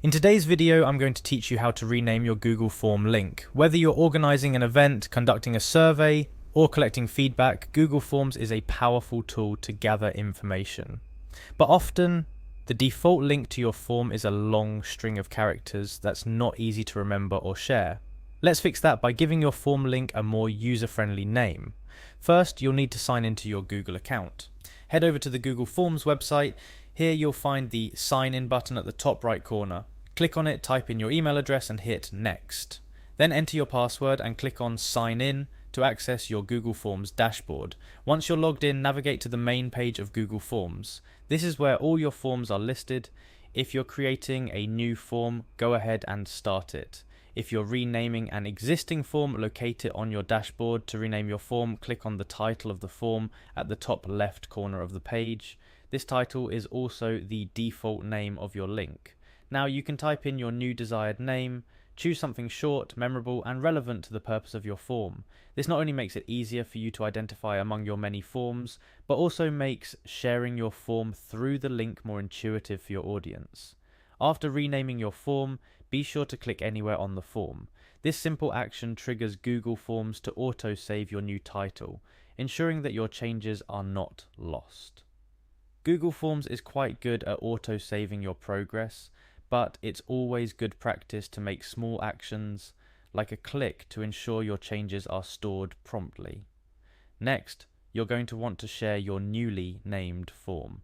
In today's video, I'm going to teach you how to rename your Google Form link. Whether you're organizing an event, conducting a survey, or collecting feedback, Google Forms is a powerful tool to gather information. But often, the default link to your form is a long string of characters that's not easy to remember or share. Let's fix that by giving your form link a more user-friendly name. First, you'll need to sign into your Google account. Head over to the Google Forms website. Here you'll find the Sign In button at the top right corner. Click on it, type in your email address and hit Next. Then enter your password and click on Sign In to access your Google Forms dashboard. Once you're logged in, navigate to the main page of Google Forms. This is where all your forms are listed. If you're creating a new form, go ahead and start it. If you're renaming an existing form, locate it on your dashboard. To rename your form, click on the title of the form at the top left corner of the page. This title is also the default name of your link. Now you can type in your new desired name, choose something short, memorable, and relevant to the purpose of your form. This not only makes it easier for you to identify among your many forms, but also makes sharing your form through the link more intuitive for your audience. After renaming your form, be sure to click anywhere on the form. This simple action triggers Google Forms to auto-save your new title, ensuring that your changes are not lost. Google Forms is quite good at auto-saving your progress, but it's always good practice to make small actions, like a click, to ensure your changes are stored promptly. Next, you're going to want to share your newly named form.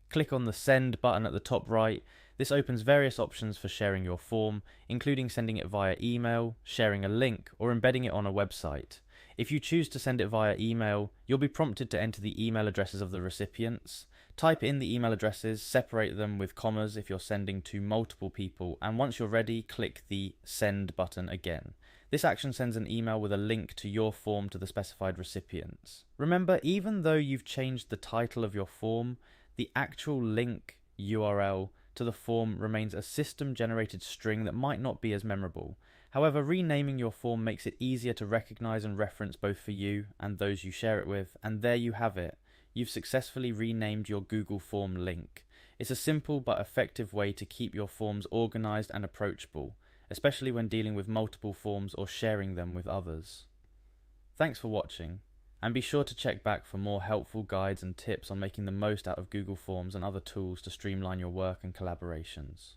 Click on the Send button at the top right. This opens various options for sharing your form, including sending it via email, sharing a link, or embedding it on a website. If you choose to send it via email, you'll be prompted to enter the email addresses of the recipients. Type in the email addresses, separate them with commas if you're sending to multiple people, and once you're ready, click the Send button again. This action sends an email with a link to your form to the specified recipients. Remember, even though you've changed the title of your form, the actual link URL to the form remains a system-generated string that might not be as memorable. However, renaming your form makes it easier to recognize and reference both for you and those you share it with, and there you have it. You've successfully renamed your Google Form link. It's a simple but effective way to keep your forms organized and approachable, especially when dealing with multiple forms or sharing them with others. Thanks for watching, and be sure to check back for more helpful guides and tips on making the most out of Google Forms and other tools to streamline your work and collaborations.